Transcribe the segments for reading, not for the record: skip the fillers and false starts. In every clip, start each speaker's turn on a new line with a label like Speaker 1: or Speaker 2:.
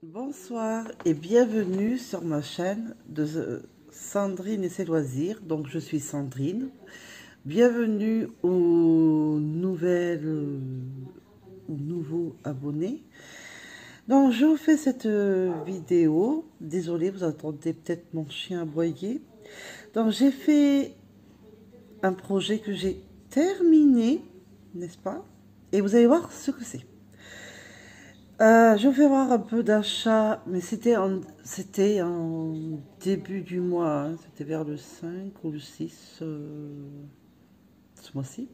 Speaker 1: Bonsoir et bienvenue sur ma chaîne de Sandrine et ses loisirs. Donc je suis Sandrine. Bienvenue aux nouveaux abonnés. Donc je vous fais cette vidéo. Désolée, vous entendez peut-être mon chien aboyer. Donc j'ai fait un projet que j'ai terminé, n'est-ce pas? Et vous allez voir ce que c'est. Je vais voir un peu d'achat, mais c'était en début du mois, hein, c'était vers le 5 ou le 6 ce mois-ci.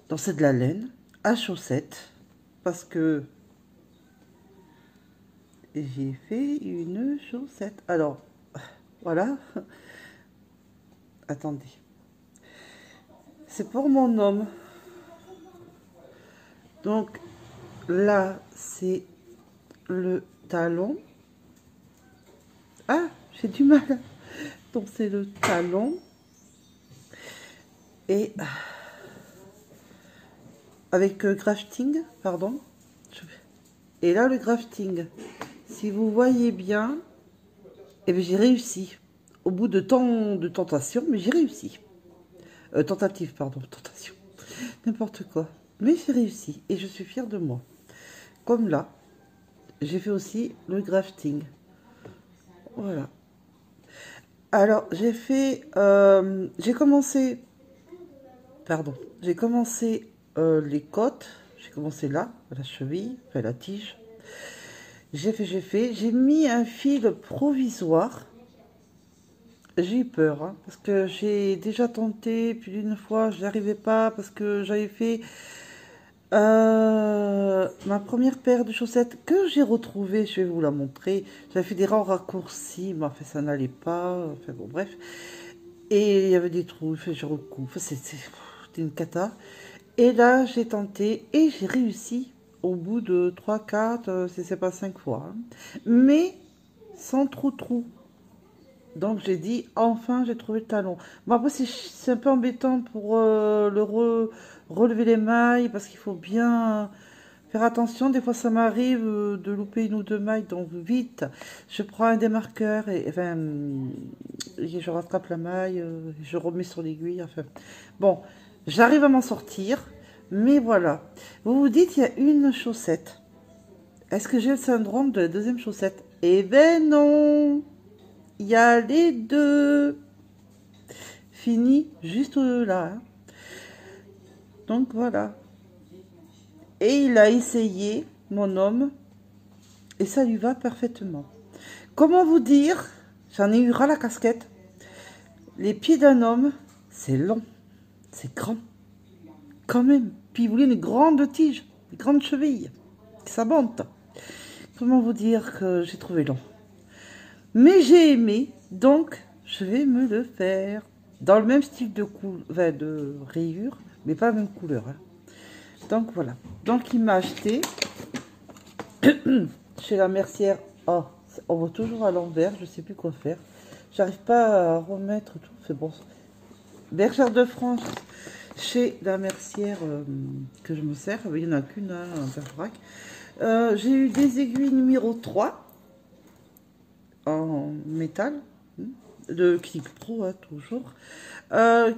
Speaker 1: Donc c'est de la laine à chaussettes, parce que j'ai fait une chaussette. Alors, voilà, attendez. C'est pour mon homme. Donc là, c'est le talon. Ah, j'ai du mal. Donc c'est le talon. Et avec grafting, pardon. Et là, le grafting, si vous voyez bien, eh bien, j'ai réussi. Au bout de tant de tentations, mais j'ai réussi. Tentative, pardon, tentation. N'importe quoi. Mais j'ai réussi et je suis fière de moi. Comme là, j'ai fait aussi le grafting. Voilà. Alors, j'ai commencé, pardon, j'ai commencé les côtes. J'ai commencé là, à la cheville, enfin la tige. J'ai mis un fil provisoire. J'ai eu peur, hein, parce que j'ai déjà tenté plus d'une fois, je n'arrivais pas, parce que j'avais fait ma première paire de chaussettes que j'ai retrouvée, je vais vous la montrer. J'avais fait des rangs raccourcis, mais enfin ça n'allait pas, enfin bon bref. Et il y avait des trous, enfin, je recoupe, c'était une cata. Et là j'ai tenté et j'ai réussi au bout de 3, 4, c'est pas 5 fois. Hein. Mais sans trou. Donc j'ai dit, enfin j'ai trouvé le talon. Bon après c'est un peu embêtant pour relever les mailles parce qu'il faut bien faire attention. Des fois ça m'arrive de louper une ou deux mailles, donc vite je prends un démarqueur et je rattrape la maille, je remets sur l'aiguille. Enfin bon, j'arrive à m'en sortir, mais voilà. Vous vous dites il y a une chaussette. Est-ce que j'ai le syndrome de la deuxième chaussette? Eh ben non! Il y a les deux. Fini juste là. Hein. Donc voilà. Et il a essayé, mon homme, et ça lui va parfaitement. Comment vous dire? J'en ai eu ras la casquette. Les pieds d'un homme, c'est long, c'est grand, quand même. Puis il voulait une grande tige, une grande cheville. Ça monte. Comment vous dire que j'ai trouvé long? Mais j'ai aimé, donc je vais me le faire. Dans le même style de rayure, mais pas la même couleur. Hein. Donc voilà. Donc il m'a acheté chez la mercière. Oh, on va toujours à l'envers, je sais plus quoi faire. J'arrive pas à remettre tout. C'est bon. Bergère de France, chez la mercière que je me sers. Il n'y en a qu'une à Bergerac. J'ai eu des aiguilles numéro 3 en métal. De Click Pro, hein, toujours. Le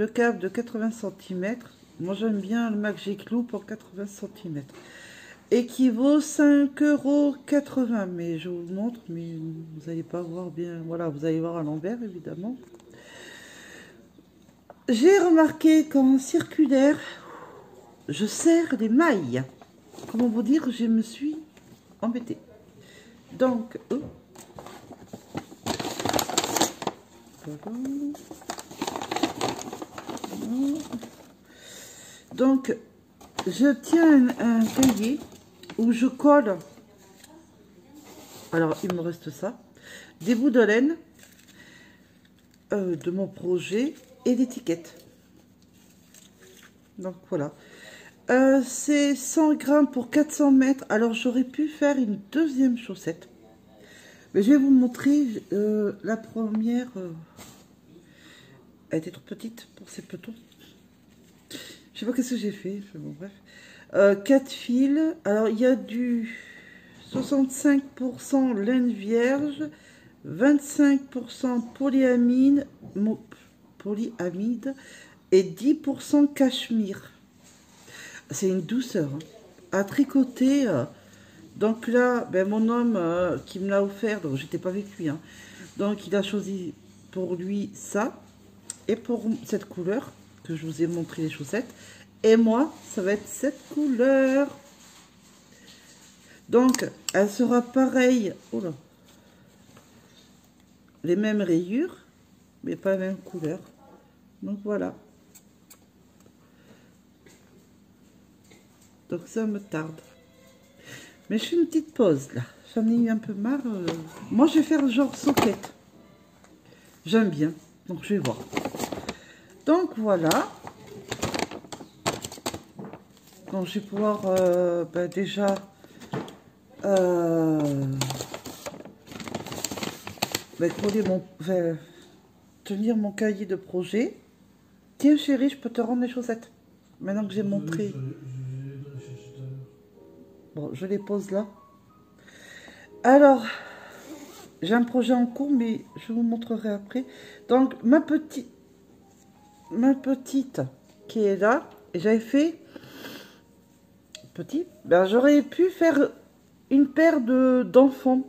Speaker 1: câble de 80 cm. Moi, j'aime bien le Magic Clou pour 80 cm. Et qui vaut 5,80 €. Mais je vous le montre, mais vous n'allez pas voir bien. Voilà, vous allez voir à l'envers, évidemment. J'ai remarqué qu'en circulaire, je serre les mailles. Comment vous dire, je me suis embêtée. Donc, donc, je tiens un cahier où je colle. Alors, il me reste ça. Des bouts de laine de mon projet et d'étiquettes. Donc, voilà. C'est 100 grammes pour 400 mètres. Alors, j'aurais pu faire une deuxième chaussette. Mais je vais vous montrer la première. Elle était trop petite pour ces petons. Je sais pas qu'est-ce que j'ai fait. Bon, bref. 4 fils. Alors, il y a du 65% laine vierge, 25% polyamide et 10% cachemire. C'est une douceur. Hein. À tricoter. Donc là, ben, mon homme qui me l'a offert, donc j'étais pas avec lui. Hein, donc il a choisi pour lui ça. Et pour cette couleur, que je vous ai montré les chaussettes. Et moi, ça va être cette couleur. Donc, elle sera pareille. Oh là. Les mêmes rayures, mais pas la même couleur. Donc voilà. Donc ça me tarde. Mais je fais une petite pause là. J'en ai eu un peu marre. Moi, je vais faire genre soquette. J'aime bien. Donc je vais voir. Donc voilà. Donc je vais pouvoir ben, déjà ben, coller tenir mon cahier de projet. Tiens chérie, je peux te rendre les chaussettes. Maintenant que j'ai montré. Bon, je les pose là. Alors, j'ai un projet en cours, mais je vous montrerai après. Donc, ma petite qui est là, et j'avais fait petit. Ben, j'aurais pu faire une paire d'enfants,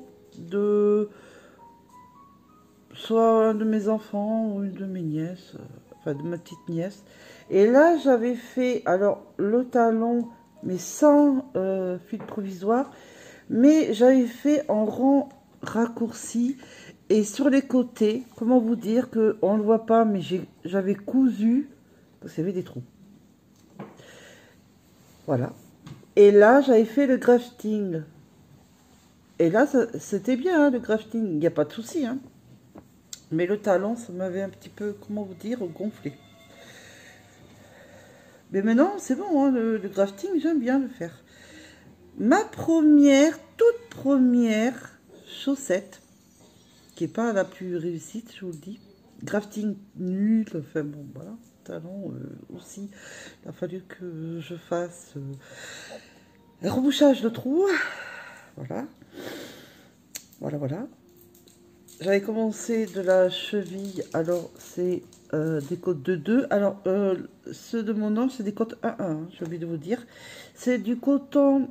Speaker 1: soit un de mes enfants ou une de mes nièces, enfin de ma petite nièce. Et là, j'avais fait alors le talon, mais sans fil provisoire, mais j'avais fait en rang raccourci et sur les côtés, comment vous dire que on ne le voit pas, mais j'avais cousu parce qu'il y avait des trous. Voilà. Et là, j'avais fait le grafting. Et là, c'était bien, hein, le grafting. Il n'y a pas de souci. Hein. Mais le talon, ça m'avait un petit peu, comment vous dire, gonflé. Mais maintenant, c'est bon, hein, le grafting, j'aime bien le faire. Ma toute première chaussette, qui n'est pas la plus réussite, je vous le dis. Grafting nul, enfin bon, voilà. Talon aussi. Il a fallu que je fasse rebouchage de trous. Voilà. Voilà. J'avais commencé de la cheville, alors c'est des côtes de 2. Alors, ceux de mon homme, c'est des côtes 1-1, hein, j'ai oublié de vous dire. C'est du coton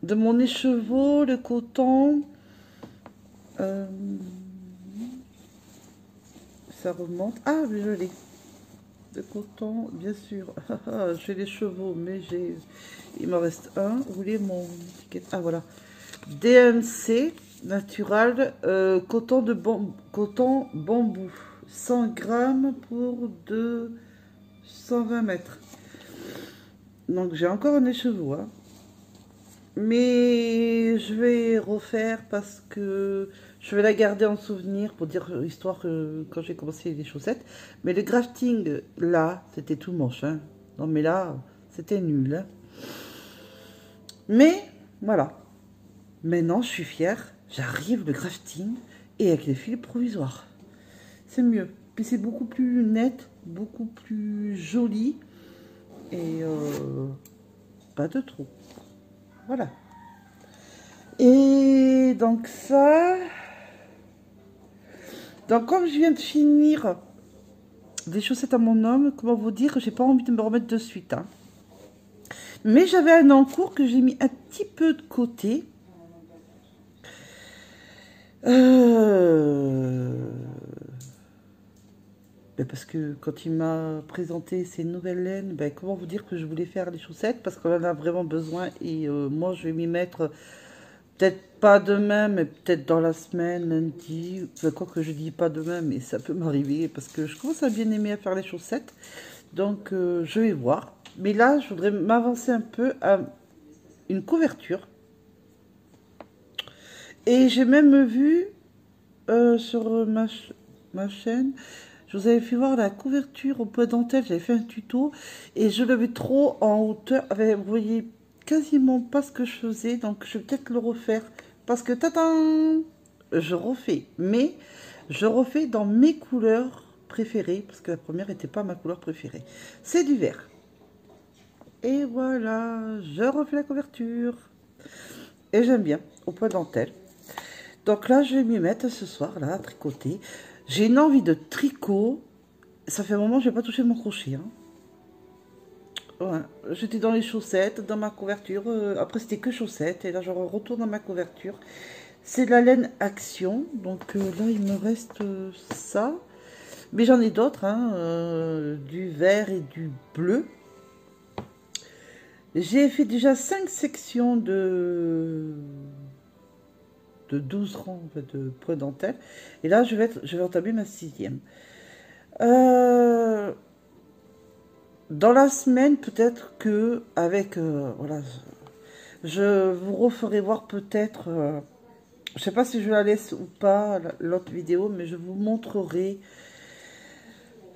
Speaker 1: de mon écheveau, le coton. Ça remonte. Ah, mais je l'ai. De coton, bien sûr. J'ai les chevaux, mais il m'en reste un. Vous voulez mon étiquette? Ah, voilà. DMC natural, coton bambou. 100 grammes pour 120 mètres. Donc, j'ai encore un écheveau. Hein. Mais je vais refaire parce que je vais la garder en souvenir pour dire histoire que quand j'ai commencé les chaussettes. Mais le grafting, là, c'était tout moche. Hein. Non, mais là, c'était nul. Hein. Mais, voilà. Maintenant, je suis fière. J'arrive le grafting et avec les fils provisoires. C'est mieux. Puis c'est beaucoup plus net, beaucoup plus joli. Et pas de trous. Voilà. Et donc ça... Donc comme je viens de finir des chaussettes à mon homme, comment vous dire, j'ai pas envie de me remettre de suite. Hein. Mais j'avais un en cours que j'ai mis un petit peu de côté. Ben parce que quand il m'a présenté ces nouvelles laines, ben comment vous dire que je voulais faire les chaussettes parce qu'on en a vraiment besoin et moi je vais m'y mettre peut-être pas demain mais peut-être dans la semaine, lundi, enfin, quoi que je dis pas demain mais ça peut m'arriver parce que je commence à bien aimer à faire les chaussettes donc je vais voir. Mais là je voudrais m'avancer un peu à une couverture et j'ai même vu sur ma chaîne. Je vous avais fait voir la couverture au point dentelle, j'avais fait un tuto et je le mets trop en hauteur. Vous voyez quasiment pas ce que je faisais, donc je vais peut-être le refaire. Parce que, tadam, je refais, mais je refais dans mes couleurs préférées, parce que la première n'était pas ma couleur préférée. C'est du vert. Et voilà, je refais la couverture. Et j'aime bien, au point dentelle. Donc là, je vais m'y mettre ce soir, là, à tricoter. J'ai une envie de tricot. Ça fait un moment que je n'ai pas touché mon crochet. Hein. Ouais. J'étais dans les chaussettes, dans ma couverture. Après, c'était que chaussettes. Et là, je retourne dans ma couverture. C'est de la laine Action. Donc là, il me reste ça. Mais j'en ai d'autres, hein, du vert et du bleu. J'ai fait déjà 5 sections de 12 rangs en fait, de point dentelle. Et là, je vais entamer ma 6e. Dans la semaine, peut-être que avec voilà, je vous referai voir peut-être. Je sais pas si je la laisse ou pas l'autre vidéo, mais je vous montrerai.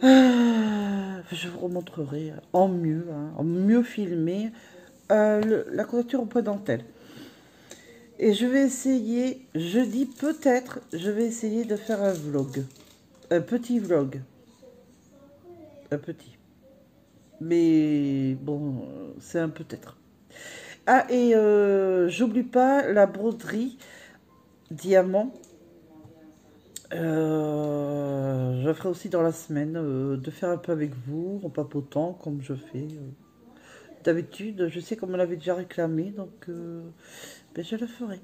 Speaker 1: Je vous remontrerai en mieux, hein, en mieux filmé, la couverture au point dentelle. Et je vais essayer, je dis peut-être, je vais essayer de faire un vlog. Un petit vlog. Un petit. Mais bon, c'est un peut-être. Ah, et j'oublie pas la broderie diamant. Je ferai aussi dans la semaine de faire un peu avec vous, en papotant, comme je fais d'habitude. Je sais qu'on me l'avait déjà réclamé, donc ben, je le ferai.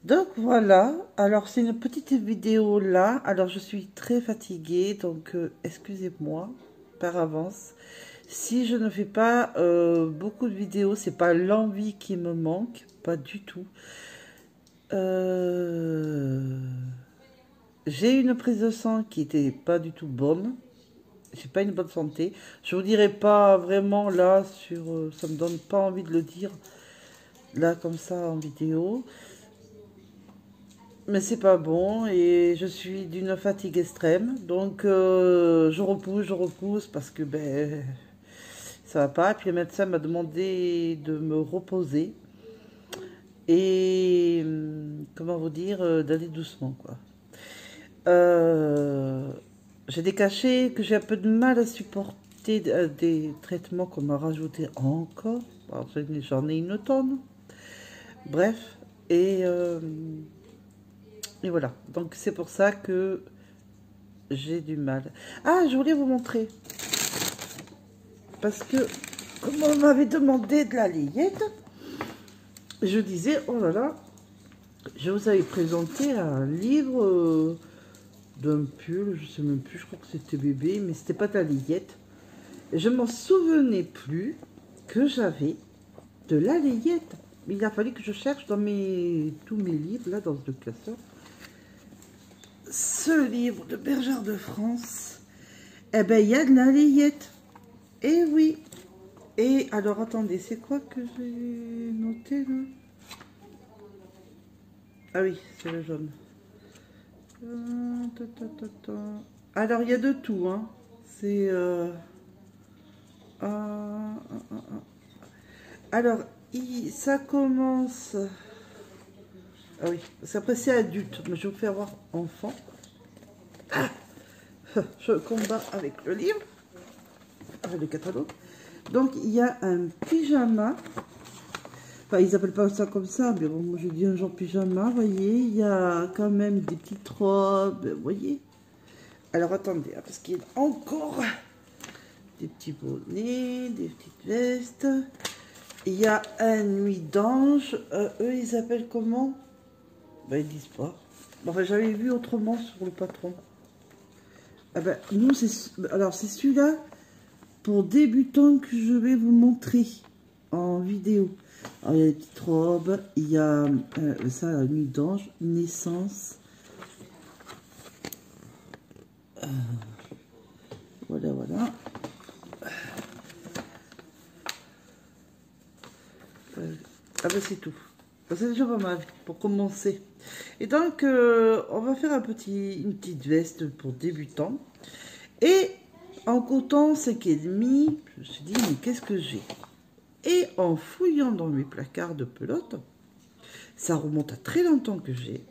Speaker 1: Donc voilà, alors c'est une petite vidéo là. Alors je suis très fatiguée, donc excusez-moi par avance. Si je ne fais pas beaucoup de vidéos, c'est pas l'envie qui me manque, pas du tout. J'ai une prise de sang qui était pas du tout bonne. J'ai pas une bonne santé. Je vous dirai pas vraiment là sur, ça me donne pas envie de le dire là comme ça en vidéo. Mais c'est pas bon et je suis d'une fatigue extrême. Donc je repousse parce que ben ça va pas. Et puis le médecin m'a demandé de me reposer. Et comment vous dire, d'aller doucement quoi. J'ai des cachets que j'ai un peu de mal à supporter, des traitements qu'on m'a rajouté encore. Alors, j'en ai une tonne. Bref, et voilà. Donc c'est pour ça que j'ai du mal. Ah, je voulais vous montrer. Parce que, comme on m'avait demandé de la layette, je disais, oh là là, je vous avais présenté un livre d'un pull, je sais même plus, je crois que c'était bébé, mais c'était pas de la layette. Et je m'en souvenais plus que j'avais de la layette. Mais il a fallu que je cherche dans tous mes livres, là, dans le classeur. Ce livre de Bergère de France, eh ben, il y a de la layette. Eh oui. Et alors, attendez, c'est quoi que j'ai noté, là? Ah oui, c'est le jaune. Alors, il y a de tout, hein. C'est... Alors, ça commence... Ah oui, après c'est adulte, mais je vais vous faire voir enfant. Ah, je combats avec le livre, avec le catalogue. Donc, il y a un pyjama. Enfin, ils appellent pas ça comme ça, mais bon, moi je dis un genre pyjama, vous voyez. Il y a quand même des petites robes, vous voyez. Alors, attendez, parce qu'il y a encore des petits bonnets, des petites vestes. Il y a un nuit d'ange. Eux, ils appellent comment? Ben, ils disent pas. Enfin, j'avais vu autrement sur le patron. Ah ben, nous, c'est... Alors, c'est celui-là, pour débutants, que je vais vous montrer en vidéo. Alors, il y a des petites robes. Il y a ça, la nuit d'ange, naissance. Voilà, voilà. Ah ben, c'est tout. C'est déjà pas mal pour commencer. Et donc, on va faire une petite veste pour débutants. Et en coton 5,5, je me suis dit, mais qu'est-ce que j'ai? Et en fouillant dans mes placards de pelote, ça remonte à très longtemps que j'ai.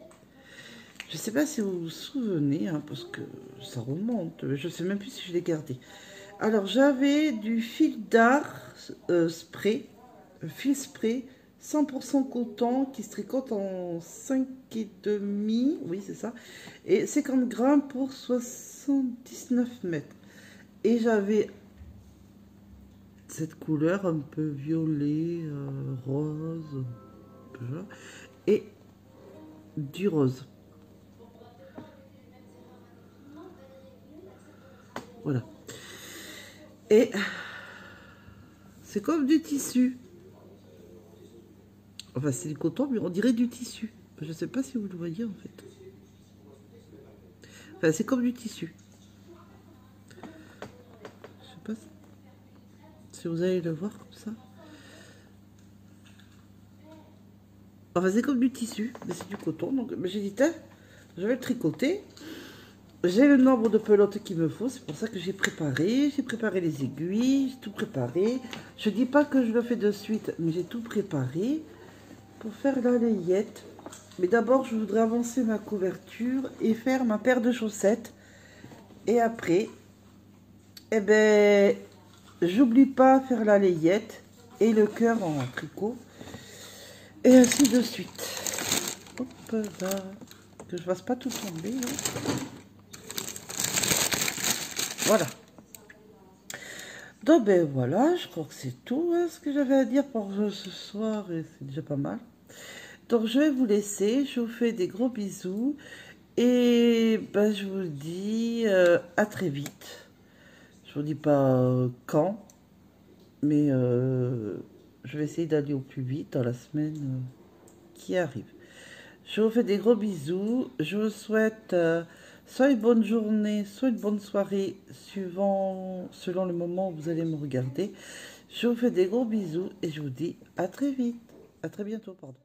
Speaker 1: Je ne sais pas si vous vous souvenez, hein, parce que ça remonte. Je ne sais même plus si je l'ai gardé. Alors, j'avais du fil d'art spray, fil spray, 100% coton qui se tricote en 5,5, oui c'est ça, et 50 grammes pour 79 mètres. Et j'avais cette couleur un peu violet, rose, et du rose. Voilà. Et c'est comme du tissu. Enfin, c'est du coton, mais on dirait du tissu. Je ne sais pas si vous le voyez, en fait. Enfin, c'est comme du tissu. Je sais pas si vous allez le voir comme ça. Enfin, c'est comme du tissu, mais c'est du coton. Donc, j'ai dit, je vais le tricoter. J'ai le nombre de pelotes qu'il me faut, c'est pour ça que j'ai préparé. J'ai préparé les aiguilles, j'ai tout préparé. Je dis pas que je le fais de suite, mais j'ai tout préparé pour faire la layette. Mais d'abord, je voudrais avancer ma couverture et faire ma paire de chaussettes. Et après, eh ben, j'oublie pas faire la layette et le cœur en tricot. Et ainsi de suite. Hop là. Que je fasse pas tout tomber. Là. Voilà. Donc ben voilà, je crois que c'est tout hein, ce que j'avais à dire pour ce soir et c'est déjà pas mal. Donc je vais vous laisser, je vous fais des gros bisous et ben, je vous dis à très vite. Je vous dis pas quand, mais je vais essayer d'aller au plus vite dans la semaine qui arrive. Je vous fais des gros bisous, je vous souhaite soit une bonne journée, soit une bonne soirée, selon le moment où vous allez me regarder. Je vous fais des gros bisous et je vous dis à très vite, à très bientôt, pardon.